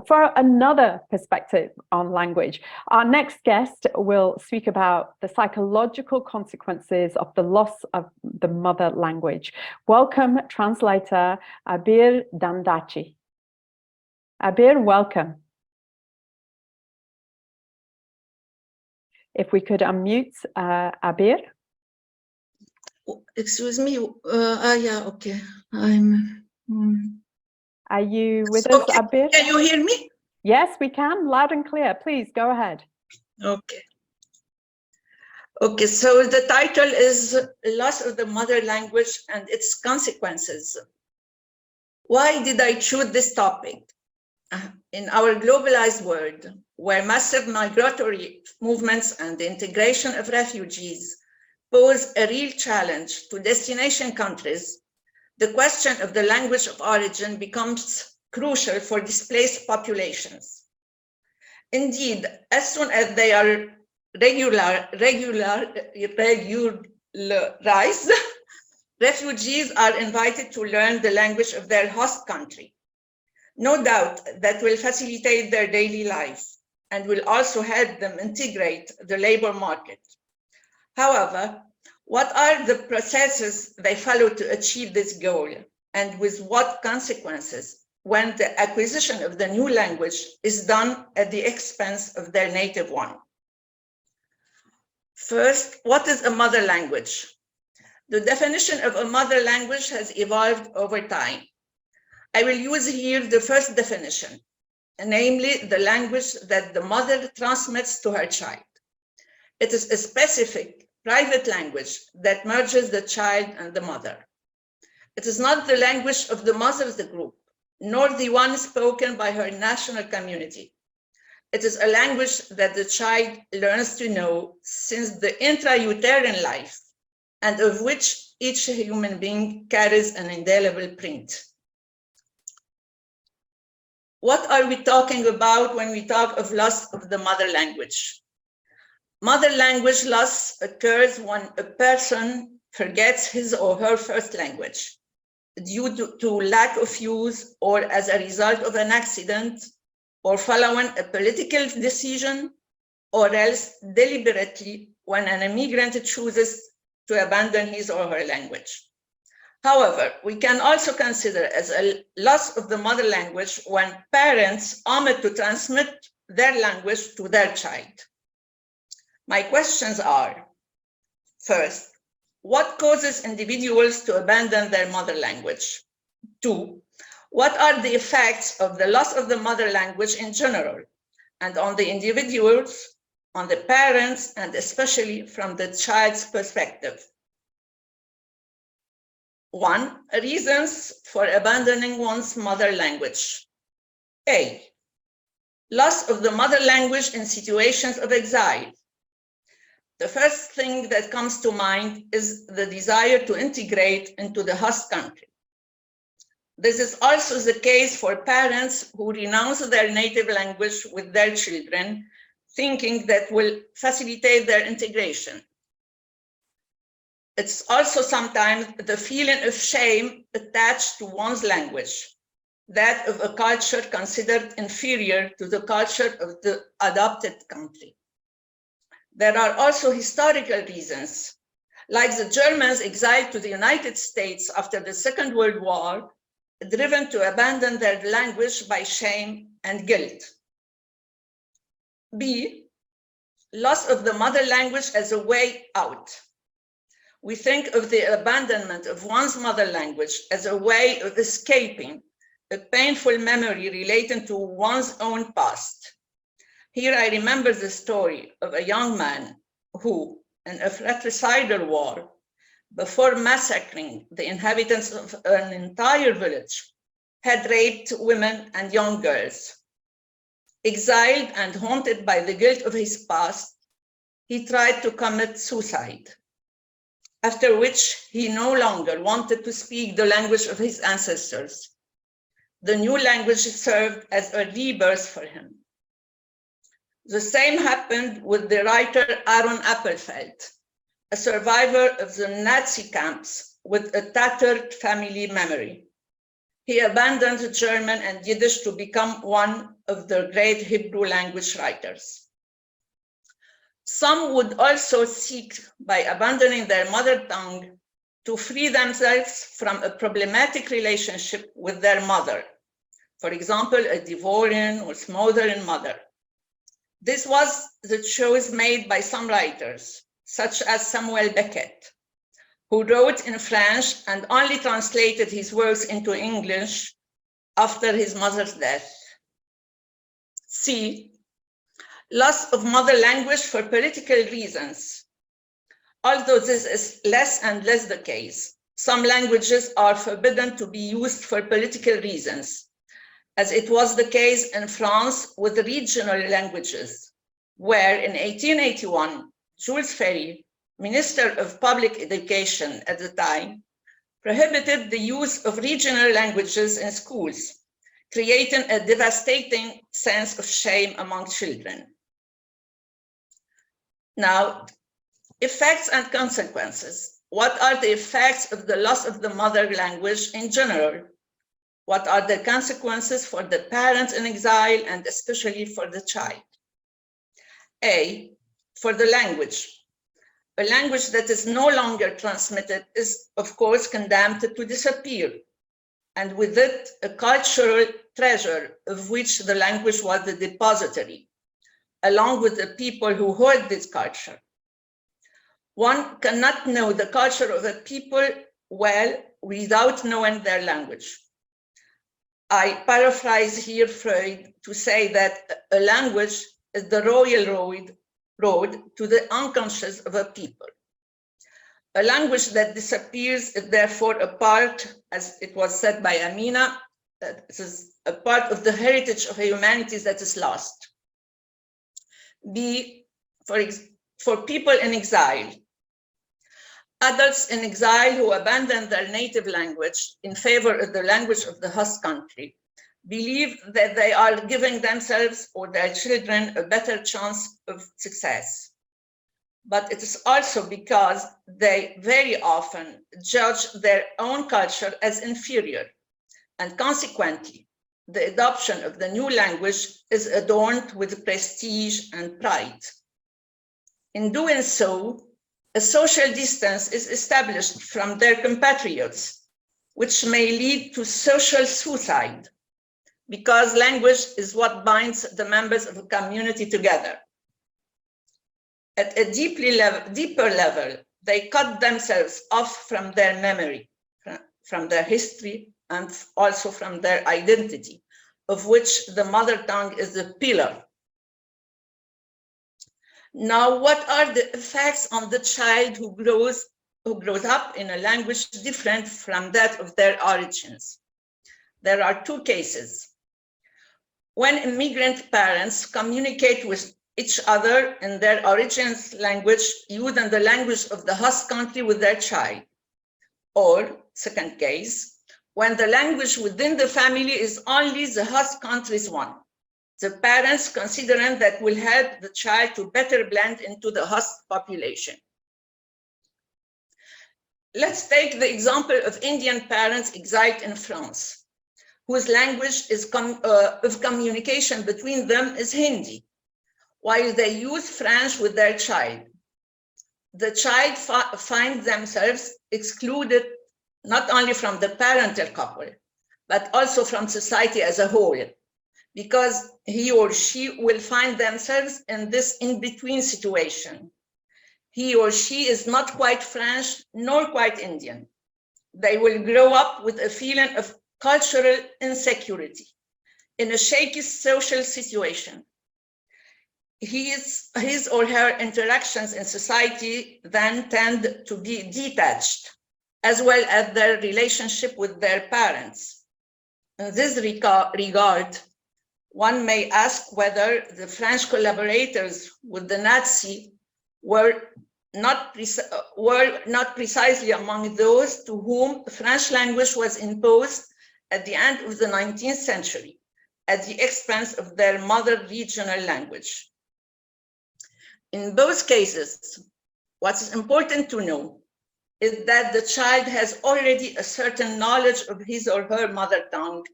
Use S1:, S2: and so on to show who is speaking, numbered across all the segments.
S1: for another perspective on language, our next guest will speak about the psychological consequences of the loss of the mother language. Welcome, translator Abir Dandachi. Abir, welcome. If we could unmute Abir.
S2: Excuse me. Yeah, okay.
S1: Are you with us, Abir?
S2: Can you hear me?
S1: Yes, we can, loud and clear. Please go ahead.
S2: Okay. Okay, so the title is Loss of the Mother Language and Its Consequences. Why did I choose this topic? In our globalized world, where massive migratory movements and the integration of refugees pose a real challenge to destination countries, the question of the language of origin becomes crucial for displaced populations. Indeed, as soon as they are regularized, refugees are invited to learn the language of their host country. No doubt that will facilitate their daily life and will also help them integrate the labor market. However, what are the processes they follow to achieve this goal, and with what consequences when the acquisition of the new language is done at the expense of their native one? First, what is a mother language? The definition of a mother language has evolved over time. I will use here the first definition, namely the language that the mother transmits to her child. It is a specific private language that merges the child and the mother. It is not the language of the mother's group, nor the one spoken by her national community. It is a language that the child learns to know since the intrauterine life, and of which each human being carries an indelible print. What are we talking about when we talk of loss of the mother language? Mother language loss occurs when a person forgets his or her first language due to lack of use, or as a result of an accident, or following a political decision, or else deliberately when an immigrant chooses to abandon his or her language. However, we can also consider as a loss of the mother language when parents omit to transmit their language to their child. My questions are, first, what causes individuals to abandon their mother language? 2, what are the effects of the loss of the mother language in general, and on the individuals, on the parents, and especially from the child's perspective? 1, reasons for abandoning one's mother language. A, loss of the mother language in situations of exile. The first thing that comes to mind is the desire to integrate into the host country. This is also the case for parents who renounce their native language with their children, thinking that will facilitate their integration. It's also sometimes the feeling of shame attached to one's language, that of a culture considered inferior to the culture of the adopted country. There are also historical reasons, like the Germans exiled to the United States after the Second World War, driven to abandon their language by shame and guilt. B, loss of the mother language as a way out. We think of the abandonment of one's mother language as a way of escaping a painful memory relating to one's own past. Here I remember the story of a young man who, in a fratricidal war, before massacring the inhabitants of an entire village, had raped women and young girls. Exiled and haunted by the guilt of his past, he tried to commit suicide, after which he no longer wanted to speak the language of his ancestors. The new language served as a rebirth for him. The same happened with the writer Aaron Appelfeld, a survivor of the Nazi camps with a tattered family memory. he abandoned German and Yiddish to become one of the great Hebrew language writers. Some would also seek, by abandoning their mother tongue, to free themselves from a problematic relationship with their mother. For example, a divorcing or smothering mother. This was the choice made by some writers, such as Samuel Beckett, who wrote in French and only translated his works into English after his mother's death. C. Loss of mother language for political reasons. Although this is less and less the case, some languages are forbidden to be used for political reasons, as it was the case in France with the regional languages, where in 1881, Jules Ferry, Minister of Public Education at the time, prohibited the use of regional languages in schools, creating a devastating sense of shame among children. Now, effects and consequences. What are the effects of the loss of the mother language in general? What are the consequences for the parents in exile and especially for the child? A, for the language. A language that is no longer transmitted is, of course, condemned to disappear, and with it, a cultural treasure of which the language was the depository, along with the people who hold this culture. One cannot know the culture of a people well without knowing their language. I paraphrase here Freud to say that a language is the royal road to the unconscious of a people. A language that disappears is therefore a part, as it was said by Amina, that is a part of the heritage of humanity that is lost. B, for people in exile. Adults in exile who abandon their native language in favor of the language of the host country believe that they are giving themselves or their children a better chance of success. But it is also because they very often judge their own culture as inferior, and consequently, the adoption of the new language is adorned with prestige and pride. In doing so, a social distance is established from their compatriots, which may lead to social suicide, because language is what binds the members of a community together. At a deeper level, they cut themselves off from their memory, from their history, and also from their identity, of which the mother tongue is a pillar. Now, what are the effects on the child who grows up in a language different from that of their origins? There are two cases. When immigrant parents communicate with each other in their origins language, using the language of the host country with their child. Or, second case, when the language within the family is only the host country's one. The parents considering that will help the child to better blend into the host population. Let's take the example of Indian parents exiled in France, whose language of communication between them is Hindi, while they use French with their child. The child finds themselves excluded not only from the parental couple, but also from society as a whole, because he or she will find themselves in this in-between situation. He or she is not quite French, nor quite Indian. They will grow up with a feeling of cultural insecurity in a shaky social situation. His or her interactions in society then tend to be detached, as well as their relationship with their parents. In this regard, one may ask whether the French collaborators with the Nazi were not precisely among those to whom French language was imposed at the end of the 19th century, at the expense of their mother regional language. In both cases, what is important to know is that the child has already a certain knowledge of his or her mother tongue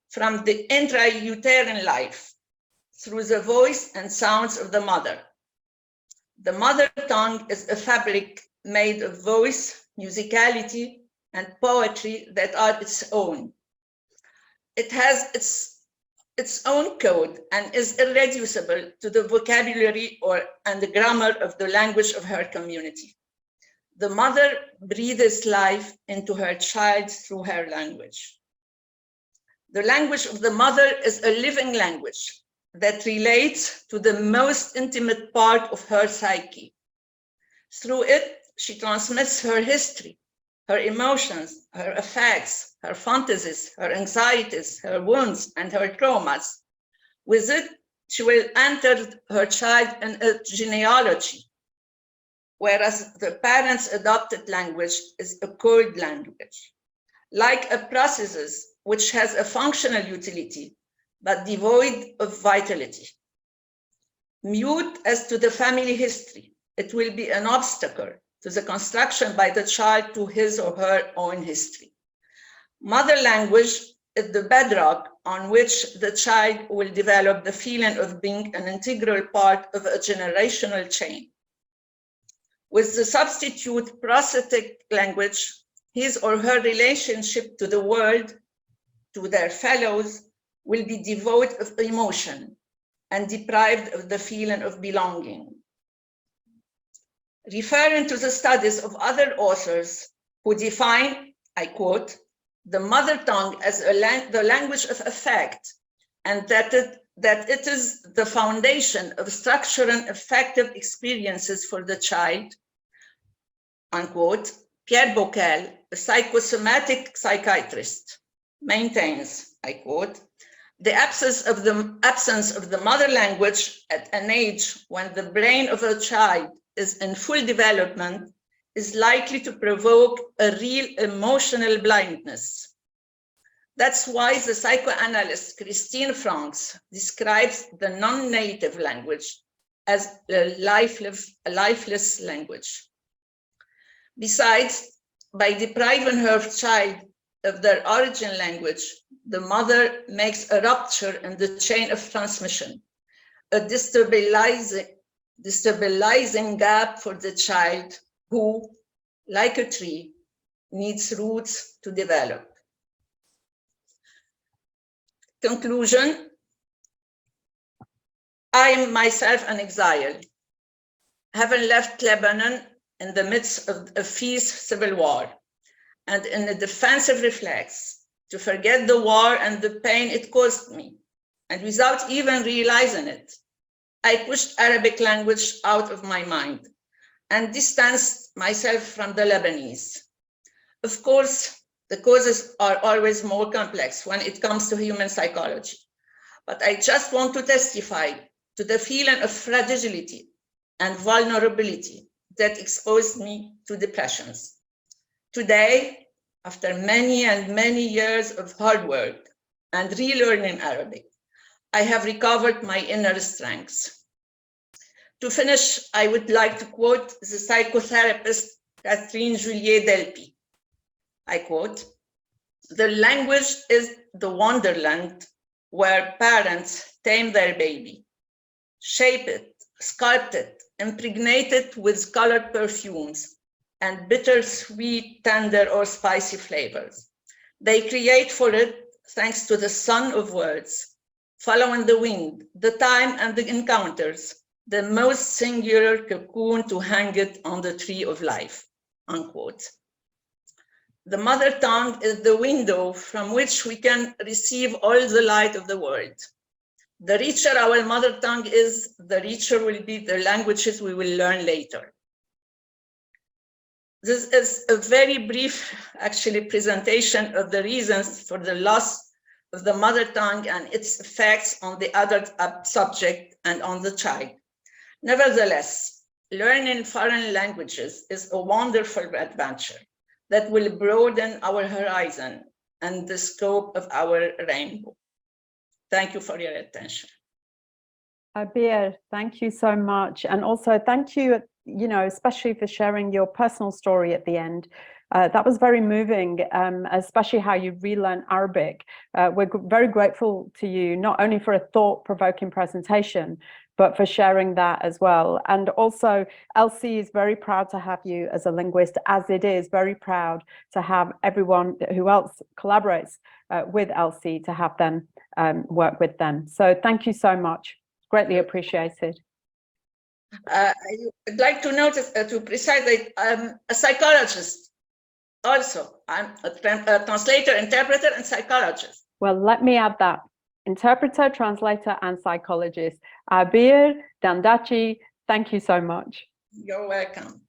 S2: from the intrauterine life, through the voice and sounds of the mother. The mother tongue is a fabric made of voice, musicality, and poetry that are its own. It has its own code and is irreducible to the vocabulary and the grammar of the language of her community. The mother breathes life into her child through her language. The language of the mother is a living language that relates to the most intimate part of her psyche. Through it, she transmits her history, her emotions, her affects, her fantasies, her anxieties, her wounds, and her traumas. With it, she will enter her child in a genealogy, whereas the parent's adopted language is a code language, like a processes which has a functional utility, but devoid of vitality. Mute as to the family history, it will be an obstacle to the construction by the child to his or her own history. Mother language is the bedrock on which the child will develop the feeling of being an integral part of a generational chain. With the substitute prosthetic language, his or her relationship to the world, to their fellows, will be devoid of emotion and deprived of the feeling of belonging. Referring to the studies of other authors who define, I quote, the mother tongue as the language of affect, and that it is the foundation of structuring effective experiences for the child, unquote, Pierre Bocal, a psychosomatic psychiatrist, maintains, I quote, the absence of the mother language at an age when the brain of a child is in full development is likely to provoke a real emotional blindness. That's why the psychoanalyst Christine Franks describes the non-native language as a lifeless language. Besides, by depriving her child of their origin language, the mother makes a rupture in the chain of transmission, a destabilizing gap for the child who, like a tree, needs roots to develop. Conclusion, I am myself an exile, having left Lebanon in the midst of a fierce civil war, and in a defensive reflex to forget the war and the pain it caused me, and without even realizing it, I pushed Arabic language out of my mind and distanced myself from the Lebanese. Of course, the causes are always more complex when it comes to human psychology, but I just want to testify to the feeling of fragility and vulnerability that exposed me to depressions. Today, after many and many years of hard work and relearning Arabic, I have recovered my inner strengths. To finish, I would like to quote the psychotherapist Catherine Juliet-Delpy. I quote, "The language is the wonderland where parents tame their baby, shape it, sculpt it, impregnate it with colored perfumes and bitter, sweet, tender, or spicy flavors. They create for it, thanks to the sun of words, following the wind, the time, and the encounters, the most singular cocoon to hang it on the tree of life," unquote. The mother tongue is the window from which we can receive all the light of the world. The richer our mother tongue is, the richer will be the languages we will learn later. This is a very brief, actually, presentation of the reasons for the loss of the mother tongue and its effects on the adult subject and on the child. Nevertheless, learning foreign languages is a wonderful adventure that will broaden our horizon and the scope of our rainbow. Thank you for your attention.
S1: Abir, thank you so much. And also thank you you know, especially for sharing your personal story at the end. That was very moving, especially how you relearned Arabic. We're very grateful to you, not only for a thought-provoking presentation, but for sharing that as well. And also, LC is very proud to have you as a linguist, as it is very proud to have everyone who else collaborates with LC, to have them work with them. So thank you so much. Greatly appreciated.
S2: I'd like to notice, to precise that I'm a psychologist also. I'm a translator, interpreter, and psychologist.
S1: Well, let me add that. Interpreter, translator, and psychologist. Abir Dandachi, thank you so much.
S2: You're welcome.